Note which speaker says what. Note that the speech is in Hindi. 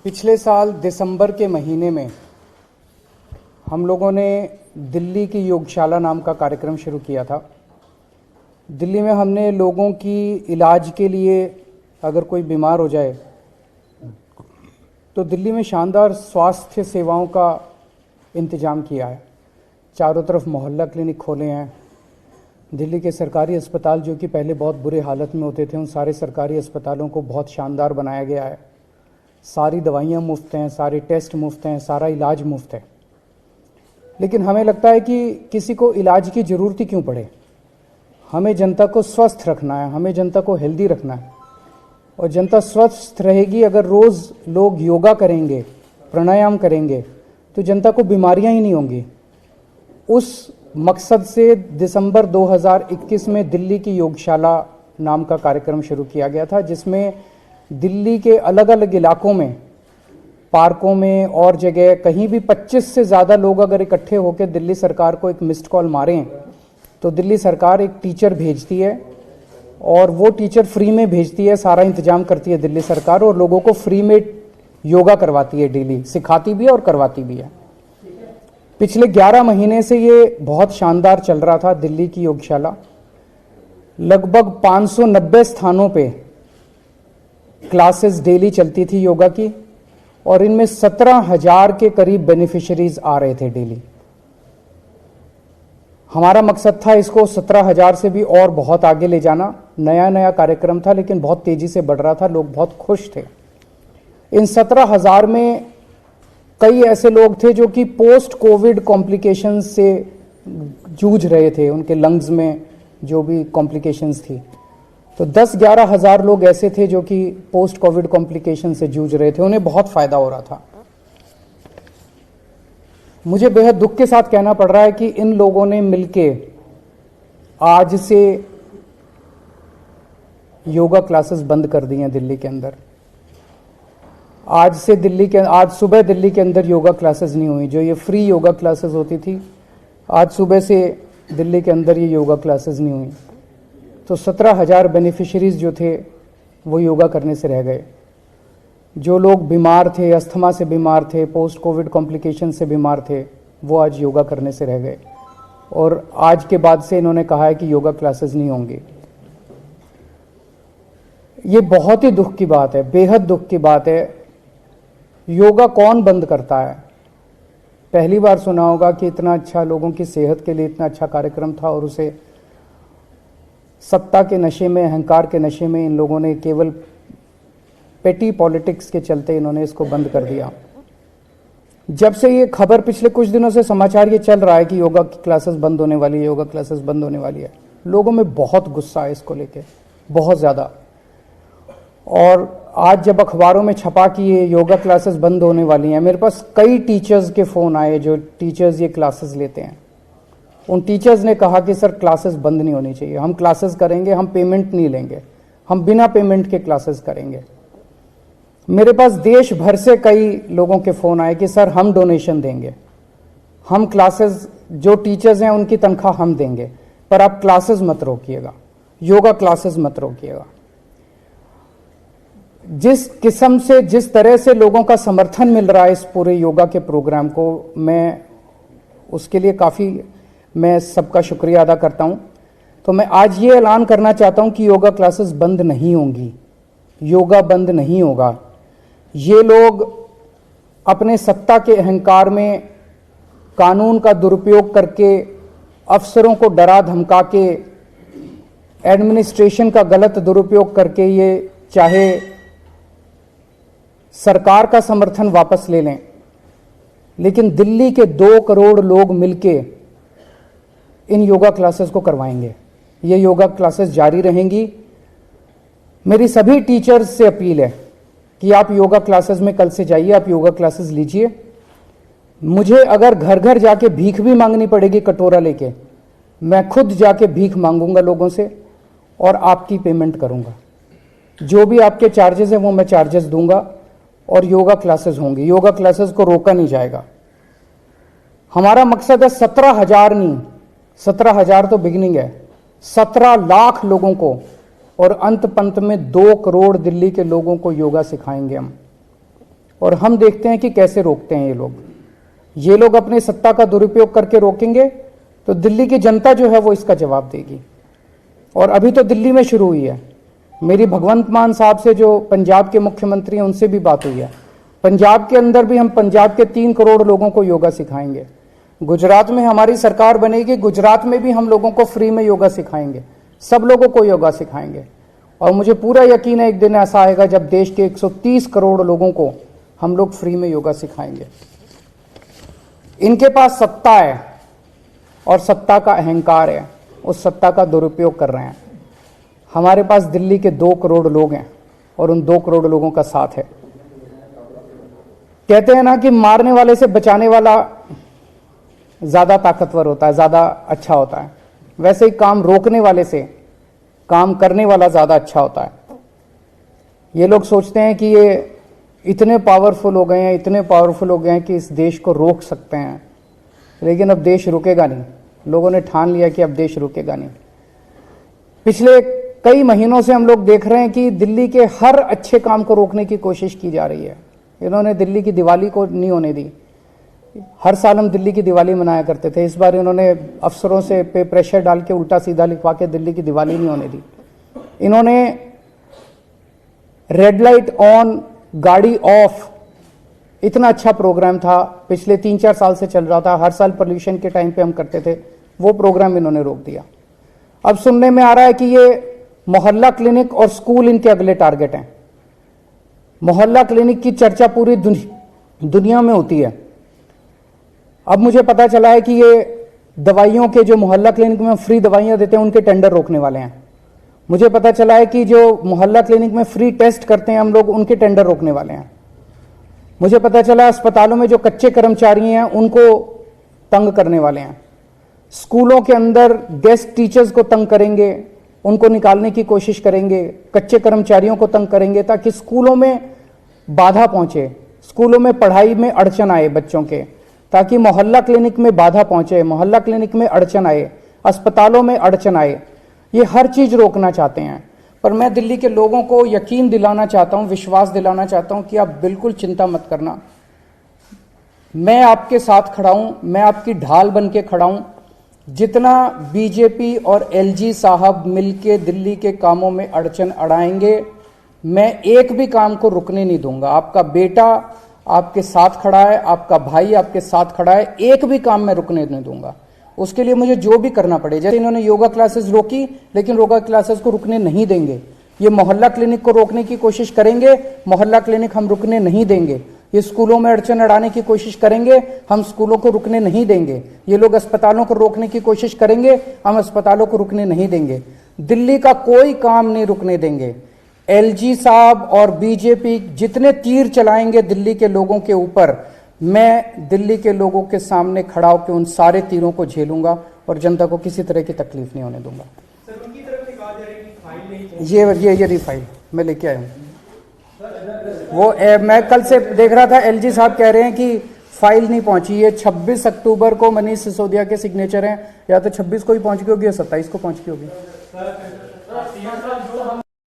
Speaker 1: पिछले साल दिसंबर के महीने में हम लोगों ने दिल्ली की योगशाला नाम का कार्यक्रम शुरू किया था। दिल्ली में हमने लोगों की इलाज के लिए अगर कोई बीमार हो जाए तो दिल्ली में शानदार स्वास्थ्य सेवाओं का इंतज़ाम किया है। चारों तरफ मोहल्ला क्लिनिक खोले हैं। दिल्ली के सरकारी अस्पताल जो कि पहले बहुत बुरे हालत में होते थे, उन सारे सरकारी अस्पतालों को बहुत शानदार बनाया गया है। सारी दवाइयाँ मुफ्त हैं, सारे टेस्ट मुफ्त हैं, सारा इलाज मुफ्त है। लेकिन हमें लगता है कि किसी को इलाज की ज़रूरत ही क्यों पड़े। हमें जनता को स्वस्थ रखना है, हमें जनता को हेल्दी रखना है। और जनता स्वस्थ रहेगी अगर रोज़ लोग योगा करेंगे, प्राणायाम करेंगे, तो जनता को बीमारियां ही नहीं होंगी। उस मकसद से दिसंबर 2021 में दिल्ली की योगशाला नाम का कार्यक्रम शुरू किया गया था, जिसमें दिल्ली के अलग अलग इलाकों में, पार्कों में और जगह कहीं भी 25 से ज़्यादा लोग अगर इकट्ठे होकर दिल्ली सरकार को एक मिस्ड कॉल मारें तो दिल्ली सरकार एक टीचर भेजती है और वो टीचर फ्री में भेजती है। सारा इंतजाम करती है दिल्ली सरकार और लोगों को फ्री में योगा करवाती है, डेली सिखाती भी है और करवाती भी है। पिछले 11 महीने से ये बहुत शानदार चल रहा था। दिल्ली की योगशाला लगभग 590 स्थानों पे क्लासेस डेली चलती थी योगा की, और इनमें 17,000 के करीब बेनिफिशियरीज आ रहे थे डेली। हमारा मकसद था इसको 17,000 से भी और बहुत आगे ले जाना। नया नया कार्यक्रम था लेकिन बहुत तेजी से बढ़ रहा था, लोग बहुत खुश थे। इन 17,000 में कई ऐसे लोग थे जो कि पोस्ट कोविड कॉम्प्लिकेशंस से जूझ रहे थे, उनके लंग्स में जो भी कॉम्प्लिकेशंस थी। तो 10-11 हज़ार लोग ऐसे थे जो कि पोस्ट कोविड कॉम्प्लिकेशन से जूझ रहे थे, उन्हें बहुत फ़ायदा हो रहा था। मुझे बेहद दुख के साथ कहना पड़ रहा है कि इन लोगों ने मिलके आज से योगा क्लासेस बंद कर दी हैं दिल्ली के अंदर। आज सुबह दिल्ली के अंदर योगा क्लासेस नहीं हुई। जो ये फ्री योगा क्लासेस होती थी, आज सुबह से दिल्ली के अंदर ये योगा क्लासेस नहीं हुई। तो 17,000 बेनिफिशरीज जो थे वो योगा करने से रह गए। जो लोग बीमार थे, अस्थमा से बीमार थे, पोस्ट कोविड कॉम्प्लिकेशन से बीमार थे, वो आज योगा करने से रह गए। और आज के बाद से इन्होंने कहा है कि योगा क्लासेस नहीं होंगी। ये बहुत ही दुख की बात है, बेहद दुख की बात है। योगा कौन बंद करता है? पहली बार सुना होगा कि इतना अच्छा, लोगों की सेहत के लिए इतना अच्छा कार्यक्रम था और उसे सत्ता के नशे में, अहंकार के नशे में इन लोगों ने केवल पेटी पॉलिटिक्स के चलते इन्होंने इसको बंद कर दिया। जब से ये खबर, पिछले कुछ दिनों से समाचार ये चल रहा है कि योगा की क्लासेस बंद होने वाली है, योगा क्लासेस बंद होने वाली है, लोगों में बहुत गुस्सा है इसको लेके, बहुत ज़्यादा। और आज जब अखबारों में छपा कि ये योगा क्लासेस बंद होने वाली हैं, मेरे पास कई टीचर्स के फ़ोन आए जो टीचर्स ये क्लासेस लेते हैं। उन टीचर्स ने कहा कि सर क्लासेस बंद नहीं होनी चाहिए, हम क्लासेस करेंगे, हम पेमेंट नहीं लेंगे, हम बिना पेमेंट के क्लासेस करेंगे। मेरे पास देश भर से कई लोगों के फ़ोन आए कि सर हम डोनेशन देंगे, हम क्लासेस, जो टीचर्स हैं उनकी तनख्वाह हम देंगे, पर आप क्लासेस मत रोकिएगा, योगा क्लासेस मत रोकिएगा। जिस किस्म से, जिस तरह से लोगों का समर्थन मिल रहा है इस पूरे योगा के प्रोग्राम को, मैं उसके लिए काफ़ी, मैं सबका शुक्रिया अदा करता हूं। तो मैं आज ये ऐलान करना चाहता हूं कि योगा क्लासेस बंद नहीं होंगी, योगा बंद नहीं होगा। ये लोग अपने सत्ता के अहंकार में कानून का दुरुपयोग करके, अफसरों को डरा धमका के, एडमिनिस्ट्रेशन का गलत दुरुपयोग करके ये चाहे सरकार का समर्थन वापस ले लें, लेकिन दिल्ली के 2 करोड़ लोग मिलके इन योगा क्लासेस को करवाएंगे। ये योगा क्लासेस जारी रहेंगी। मेरी सभी टीचर्स से अपील है कि आप योगा क्लासेस में कल से जाइए, आप योगा क्लासेस लीजिए। मुझे अगर घर घर जाके भीख भी मांगनी पड़ेगी कटोरा लेके, मैं खुद जाके भीख मांगूंगा लोगों से और आपकी पेमेंट करूंगा। जो भी आपके चार्जेस हैं वो मैं चार्जेस दूंगा और योगा क्लासेस होंगी। योगा क्लासेस को रोका नहीं जाएगा। हमारा मकसद है 17,000 नहीं, 17,000 तो बिगिनिंग है, 17 लाख लोगों को, और अंत पंत में 2 करोड़ दिल्ली के लोगों को योगा सिखाएंगे हम। और हम देखते हैं कि कैसे रोकते हैं ये लोग अपनी सत्ता का दुरुपयोग करके रोकेंगे तो दिल्ली की जनता जो है वो इसका जवाब देगी। और अभी तो दिल्ली में शुरू हुई है। मेरी भगवंत मान साहब से जो पंजाब के मुख्यमंत्री हैं उनसे भी बात हुई है। पंजाब के अंदर भी हम पंजाब के 3 करोड़ लोगों को योगा सिखाएंगे। गुजरात में हमारी सरकार बनेगी, गुजरात में भी हम लोगों को फ्री में योगा सिखाएंगे, सब लोगों को योगा सिखाएंगे। और मुझे पूरा यकीन है एक दिन ऐसा आएगा जब देश के 130 करोड़ लोगों को हम लोग फ्री में योगा सिखाएंगे। इनके पास सत्ता है और सत्ता का अहंकार है, उस सत्ता का दुरुपयोग कर रहे हैं। हमारे पास दिल्ली के 2 करोड़ लोग हैं और उन 2 करोड़ लोगों का साथ है। कहते हैं ना कि मारने वाले से बचाने वाला ज्यादा ताकतवर होता है, ज्यादा अच्छा होता है। वैसे ही काम रोकने वाले से काम करने वाला ज्यादा अच्छा होता है। ये लोग सोचते हैं कि ये इतने पावरफुल हो गए हैं, इतने पावरफुल हो गए हैं कि इस देश को रोक सकते हैं, लेकिन अब देश रुकेगा नहीं। लोगों ने ठान लिया कि अब देश रुकेगा नहीं। पिछले कई महीनों से हम लोग देख रहे हैं कि दिल्ली के हर अच्छे काम को रोकने की कोशिश की जा रही है। इन्होंने दिल्ली की दिवाली को नहीं होने दी। हर साल हम दिल्ली की दिवाली मनाया करते थे, इस बार इन्होंने अफसरों से पे प्रेशर डाल के उल्टा सीधा लिखवा के दिल्ली की दिवाली नहीं होने दी। इन्होंने रेड लाइट ऑन गाड़ी ऑफ, इतना अच्छा प्रोग्राम था, पिछले 3-4 साल से चल रहा था, हर साल पोल्यूशन के टाइम पे हम करते थे, वो प्रोग्राम इन्होंने रोक दिया। अब सुनने में आ रहा है कि ये मोहल्ला क्लिनिक और स्कूल इनके अगले टारगेट हैं। मोहल्ला क्लिनिक की चर्चा पूरी दुनिया में होती है। अब मुझे पता चला है कि ये दवाइयों के, जो मोहल्ला क्लिनिक में फ्री दवाइयां देते हैं, उनके टेंडर रोकने वाले हैं। मुझे पता चला है कि जो मोहल्ला क्लिनिक में फ्री टेस्ट करते हैं हम लोग, उनके टेंडर रोकने वाले हैं। मुझे पता चला अस्पतालों में जो कच्चे कर्मचारी हैं उनको तंग करने वाले हैं। स्कूलों के अंदर गेस्ट टीचर्स को तंग करेंगे, उनको निकालने की कोशिश करेंगे, कच्चे कर्मचारियों को तंग करेंगे ताकि स्कूलों में बाधा पहुंचे, स्कूलों में पढ़ाई में अड़चन आए बच्चों के, ताकि मोहल्ला क्लिनिक में बाधा पहुंचे, मोहल्ला क्लिनिक में अड़चन आए, अस्पतालों में अड़चन आए। ये हर चीज रोकना चाहते हैं। पर मैं दिल्ली के लोगों को यकीन दिलाना चाहता हूं, विश्वास दिलाना चाहता हूं कि आप बिल्कुल चिंता मत करना। मैं आपके साथ खड़ा हूं, मैं आपकी ढाल बन के खड़ा हूं। जितना बीजेपी और एलजी साहब मिलके दिल्ली के कामों में अड़चन अड़ाएंगे, मैं एक भी काम को रुकने नहीं दूंगा। आपका बेटा आपके साथ खड़ा है, आपका भाई आपके साथ खड़ा है, एक भी काम मैं रुकने नहीं दूंगा। उसके लिए मुझे जो भी करना पड़े, जैसे इन्होंने योगा क्लासेस रोकी, लेकिन योगा क्लासेस को रुकने नहीं देंगे। ये मोहल्ला क्लिनिक को रोकने की कोशिश करेंगे, मोहल्ला क्लिनिक हम रुकने नहीं देंगे। ये स्कूलों में अड़चन अड़ाने की कोशिश करेंगे, हम स्कूलों को रुकने नहीं देंगे। ये लोग अस्पतालों को रोकने की कोशिश करेंगे, हम अस्पतालों को रुकने नहीं देंगे। दिल्ली का कोई काम नहीं रुकने देंगे। एलजी साहब और बीजेपी जितने तीर चलाएंगे दिल्ली के लोगों के ऊपर, मैं दिल्ली के लोगों के सामने खड़ा होकर उन सारे तीरों को झेलूंगा और जनता को किसी तरह की तकलीफ नहीं होने दूंगा।
Speaker 2: सर, उनकी तरफ से कहा जा रहा है कि फाइल नहीं,
Speaker 1: ये फाइल मैं लेके आया हूँ। वो मैं कल से देख रहा था, एलजी साहब कह रहे हैं कि फाइल नहीं पहुंची। ये 26 अक्टूबर को मनीष सिसोदिया के सिग्नेचर हैं, या तो 26 को ही पहुंच गई होगी या 27 को पहुंच गई होगी।